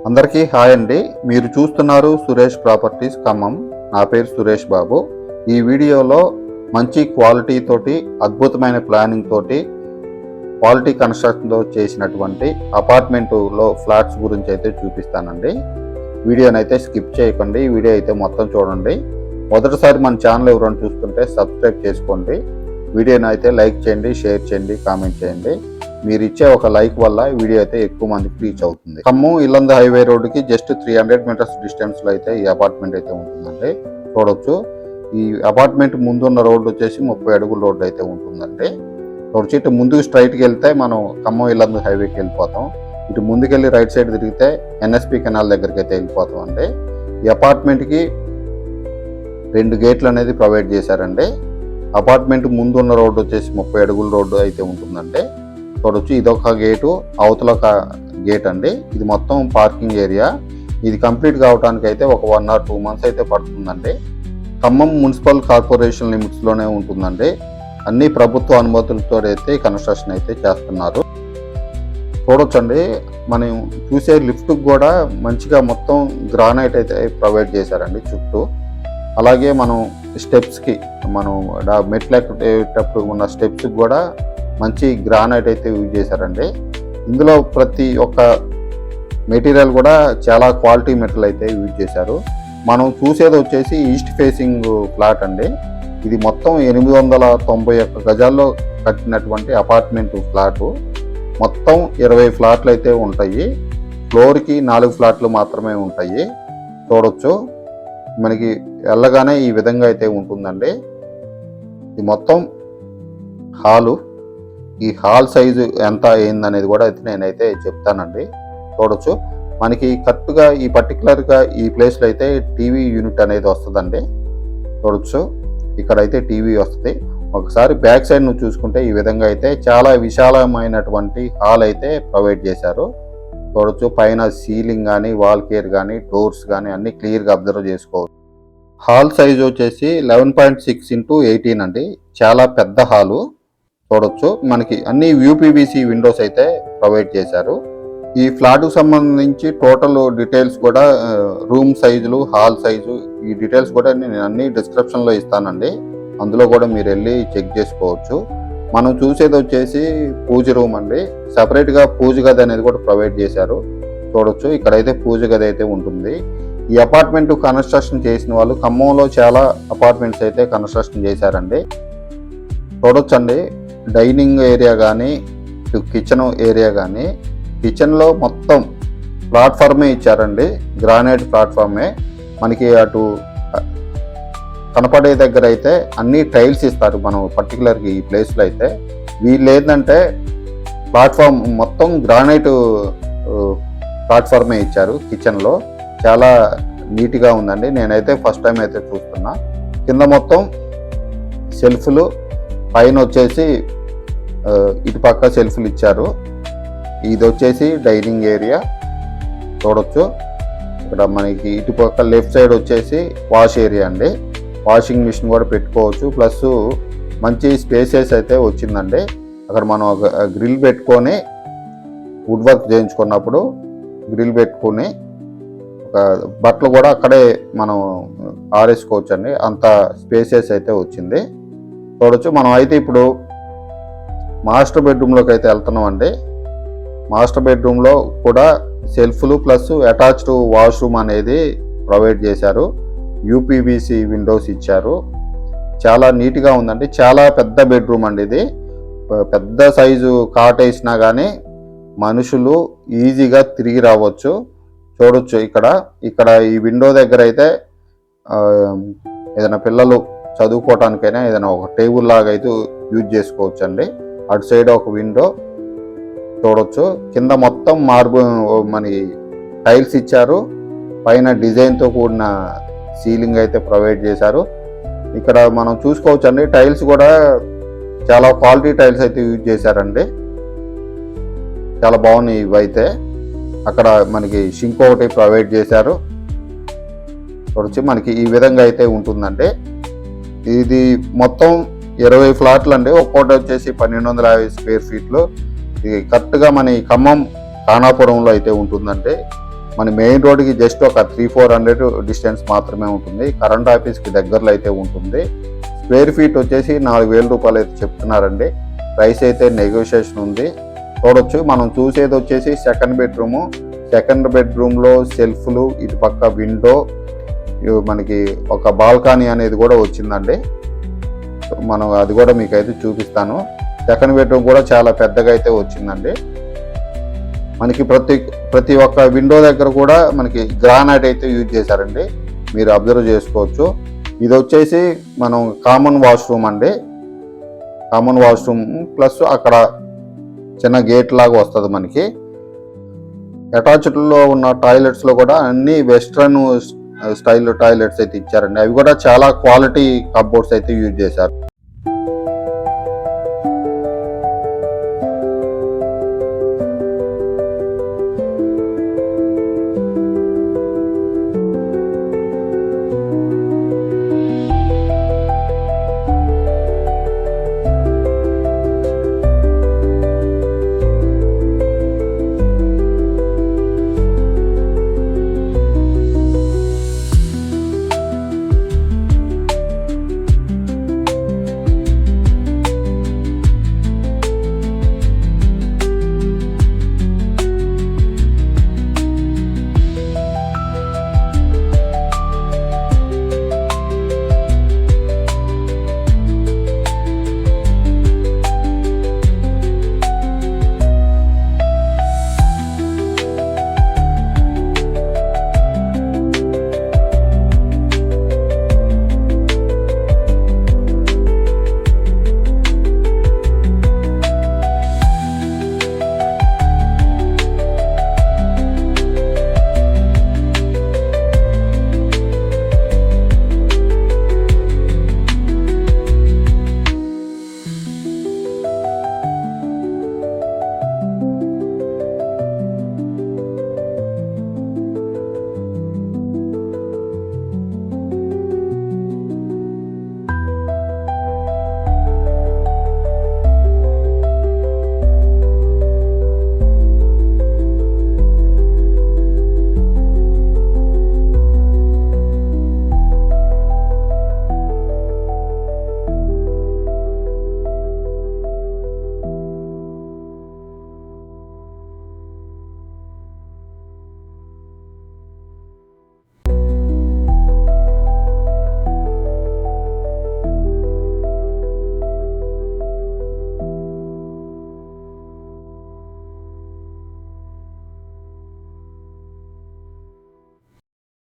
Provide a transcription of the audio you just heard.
అందరికీ హాయ్ అండి. మీరు చూస్తున్నారు సురేష్ ప్రాపర్టీస్ ఖమ్మం. నా పేరు సురేష్ బాబు. ఈ వీడియోలో మంచి క్వాలిటీ తోటి, అద్భుతమైన ప్లానింగ్ తోటి, క్వాలిటీ కన్స్ట్రక్షన్తో చేసినటువంటి అపార్ట్మెంటులో ఫ్లాట్స్ గురించి అయితే చూపిస్తానండి. వీడియోని అయితే స్కిప్ చేయకండి, వీడియో అయితే మొత్తం చూడండి. మొదటిసారి మన ఛానల్ ఎవరైనా చూస్తుంటే సబ్స్క్రైబ్ చేసుకోండి. వీడియోని అయితే లైక్ చేయండి, షేర్ చేయండి, కామెంట్ చేయండి. మీరు ఇచ్చే ఒక లైక్ వల్ల వీడియో అయితే ఎక్కువ మందికి రీచ్ అవుతుంది. ఖమ్మం ఇల్లంద హైవే రోడ్డుకి జస్ట్ 300 మీటర్స్ డిస్టెన్స్లో అయితే ఈ అపార్ట్మెంట్ అయితే ఉంటుందండి. చూడొచ్చు, ఈ అపార్ట్మెంట్ ముందున్న రోడ్డు వచ్చేసి 30 అడుగుల రోడ్డు అయితే ఉంటుందండి. చూడొచ్చు, ఇటు ముందుకు స్ట్రైట్కి వెళ్తే మనం ఖమ్మం ఇల్లంద హైవేకి వెళ్ళిపోతాం. ఇటు ముందుకెళ్ళి రైట్ సైడ్ తిరిగితే ఎన్ఎస్పి కెనాల్ దగ్గరికి అయితే వెళ్ళిపోతాం అండి. ఈ అపార్ట్మెంట్కి 2 గేట్లు అనేది ప్రొవైడ్ చేశారండి. అపార్ట్మెంట్ ముందున్న రోడ్డు వచ్చేసి 30 అడుగుల రోడ్డు అయితే ఉంటుందండి. చూడొచ్చు, ఇదొక గేటు, అవతల ఒక గేట్ అండి. ఇది మొత్తం పార్కింగ్ ఏరియా. ఇది కంప్లీట్ కావడానికి అయితే ఒక 1 or 2 months అయితే పడుతుందండి. ఖమ్మం మున్సిపల్ కార్పొరేషన్ లిమిట్స్లోనే ఉంటుందండి. అన్ని ప్రభుత్వ అనుమతులతో అయితే కన్స్ట్రక్షన్ అయితే చేస్తున్నారు. చూడొచ్చండి, మనం చూసే లిఫ్ట్కి కూడా మంచిగా మొత్తం గ్రానైట్ అయితే ప్రొవైడ్ చేశారండి చుట్టూ. అలాగే మనం స్టెప్స్కి, మనం మెట్లు ఎక్కేటప్పుడు ఉన్న స్టెప్స్కి కూడా మంచి గ్రానైట్ అయితే యూజ్ చేశారండి. ఇందులో ప్రతి ఒక్క మెటీరియల్ కూడా చాలా క్వాలిటీ మెటీరియల్ అయితే యూజ్ చేశారు. మనం చూసేది వచ్చేసి ఈస్ట్ ఫేసింగ్ ఫ్లాట్ అండి. ఇది మొత్తం 891 గజాల్లో కట్టినటువంటి అపార్ట్మెంట్ ఫ్లాటు. మొత్తం 20 ఫ్లాట్లు అయితే ఉంటాయి. ఫ్లోర్కి 4 ఫ్లాట్లు మాత్రమే ఉంటాయి. చూడొచ్చు, మనకి వెళ్ళగానే ఈ విధంగా అయితే ఉంటుందండి. ఇది మొత్తం హాలు. ఈ హాల్ సైజు ఎంత అయిందనేది కూడా అయితే నేనైతే చెప్తానండి. చూడొచ్చు, మనకి కరెక్ట్గా ఈ పర్టికులర్గా ఈ ప్లేస్లో అయితే టీవీ యూనిట్ అనేది వస్తుందండి. చూడొచ్చు, ఇక్కడైతే టీవీ వస్తుంది. ఒకసారి బ్యాక్ సైడ్ నువ్వు చూసుకుంటే ఈ విధంగా అయితే చాలా విశాలమైనటువంటి హాల్ అయితే ప్రొవైడ్ చేశారు. చూడొచ్చు, పైన సీలింగ్ కానీ, వాల్ కేర్ కానీ, డోర్స్ కానీ అన్నీ క్లియర్గా అబ్జర్వ్ చేసుకోవచ్చు. హాల్ సైజ్ వచ్చేసి 11.6 x 18 అండి. చాలా పెద్ద హాలు. చూడొచ్చు, మనకి అన్ని యూపీవీసీ విండోస్ అయితే ప్రొవైడ్ చేశారు. ఈ ఫ్లాట్కు సంబంధించి టోటల్ డీటెయిల్స్ కూడా, రూమ్ సైజులు, హాల్ సైజు, ఈ డీటెయిల్స్ కూడా నేను అన్ని డిస్క్రిప్షన్లో ఇస్తానండి. అందులో కూడా మీరు వెళ్ళి చెక్ చేసుకోవచ్చు. మనం చూసేది వచ్చేసి పూజ రూమ్ అండి. సపరేట్గా పూజ గది అనేది కూడా ప్రొవైడ్ చేశారు. చూడొచ్చు, ఇక్కడైతే పూజ గది అయితే ఉంటుంది. ఈ అపార్ట్మెంట్ కన్స్ట్రక్షన్ చేసిన వాళ్ళు ఖమ్మంలో చాలా అపార్ట్మెంట్స్ అయితే కన్స్ట్రక్షన్ చేశారండి. చూడొచ్చండి, డైనింగ్ ఏరియా కానీ, కిచెన్ ఏరియా కానీ, కిచెన్లో మొత్తం ప్లాట్ఫామే ఇచ్చారండి. గ్రానైట్ ప్లాట్ఫామే. మనకి అటు కనపడే దగ్గర అయితే అన్ని టైల్స్ ఇస్తారు. మనం పర్టికులర్గా ఈ ప్లేస్లో అయితే వీళ్ళు ఏంటంటే ప్లాట్ఫామ్ మొత్తం గ్రానైట్ ప్లాట్ఫామే ఇచ్చారు. కిచెన్లో చాలా నీట్గా ఉందండి. నేనైతే ఫస్ట్ టైం అయితే చూస్తున్నా. కింద మొత్తం సెల్ఫ్లు, పైన వచ్చేసి ఇటుపక్క సెల్ఫ్లు ఇచ్చారు. ఇది వచ్చేసి డైనింగ్ ఏరియా. చూడొచ్చు, ఇక్కడ మనకి ఇటుపక్క లెఫ్ట్ సైడ్ వచ్చేసి వాష్ ఏరియా అండి. వాషింగ్ మిషన్ కూడా పెట్టుకోవచ్చు. ప్లస్ మంచి స్పేసెస్ అయితే వచ్చిందండి. అక్కడ మనం ఒక గ్రిల్ పెట్టుకొని వుడ్ వర్క్ చేయించుకున్నప్పుడు గ్రిల్ పెట్టుకొని ఒక బట్టలు కూడా అక్కడే మనం ఆరేసుకోవచ్చు అండి. అంత స్పేసెస్ అయితే వచ్చింది. చూడొచ్చు, మనం అయితే ఇప్పుడు మాస్టర్ బెడ్రూమ్లోకి అయితే వెళ్తున్నాం అండి. మాస్టర్ బెడ్రూమ్లో కూడా సెల్ఫ్లు ప్లస్ అటాచ్డ్ వాష్రూమ్ అనేది ప్రొవైడ్ చేశారు. యూపీవీసీ విండోస్ ఇచ్చారు. చాలా నీట్గా ఉందండి. చాలా పెద్ద బెడ్రూమ్ అండి ఇది. పెద్ద సైజు కాట్ వేసినా కానీ మనుషులు ఈజీగా తిరిగి రావచ్చు. చూడొచ్చు, ఇక్కడ ఈ విండో దగ్గర అయితే ఏదైనా పిల్లలు చదువుకోవటానికైనా ఏదైనా ఒక టేబుల్ లాగా అయితే యూజ్ చేసుకోవచ్చు అండి. అటు సైడ్ ఒక విండో. చూడొచ్చు, కింద మొత్తం మన టైల్స్ ఇచ్చారు. పైన డిజైన్తో కూడిన సీలింగ్ అయితే ప్రొవైడ్ చేశారు. ఇక్కడ మనం చూసుకోవచ్చు అండి, టైల్స్ కూడా చాలా క్వాలిటీ టైల్స్ అయితే యూజ్ చేశారండి. చాలా బాగున్నాయి ఇవైతే. అక్కడ మనకి షింక్ ఒకటి ప్రొవైడ్ చేశారు. చూడొచ్చు, మనకి ఈ విధంగా అయితే ఉంటుందండి. ఇది మొత్తం 20 ఫ్లాట్లు అండి. ఒక్కోటి వచ్చేసి 1250 స్క్వేర్ ఫీట్లు. ఇది కరెక్ట్గా మన ఖమ్మం ఖానాపురంలో అయితే ఉంటుందండి. మన మెయిన్ రోడ్కి జస్ట్ ఒక 300-400 డిస్టెన్స్ మాత్రమే ఉంటుంది. కరెంట్ ఆఫీస్కి దగ్గరలో అయితే ఉంటుంది. స్క్వేర్ ఫీట్ వచ్చేసి 4,000 రూపాయలు అయితే చెప్తున్నారండి. ప్రైస్ అయితే నెగోషియేషన్ ఉంది, చూడొచ్చు. మనం చూసేది వచ్చేసి సెకండ్ బెడ్రూమ్లో సెల్ఫ్లు, ఇటు పక్క విండో, మనకి ఒక బాల్కనీ అనేది కూడా వచ్చిందండి. మనం అది కూడా మీకు అయితే చూపిస్తాను. సెకండ్ బెడ్రూమ్ కూడా చాలా పెద్దగా అయితే వచ్చిందండి. మనకి ప్రతి ఒక్క విండో దగ్గర కూడా మనకి గ్రానైట్ అయితే యూజ్ చేశారండి, మీరు అబ్జర్వ్ చేసుకోవచ్చు. ఇది వచ్చేసి మనం కామన్ వాష్రూమ్ అండి. కామన్ వాష్రూమ్ ప్లస్ అక్కడ చిన్న గేట్ లాగా వస్తుంది మనకి. అటాచ్డ్లో ఉన్న టాయిలెట్స్లో కూడా అన్ని వెస్ట్రన్ స్టైల్ టాయిలెట్స్ అయితే ఇచ్చారండి. అవి కూడా చాలా క్వాలిటీ కప్బోర్డ్స్ అయితే యూజ్ చేశారు.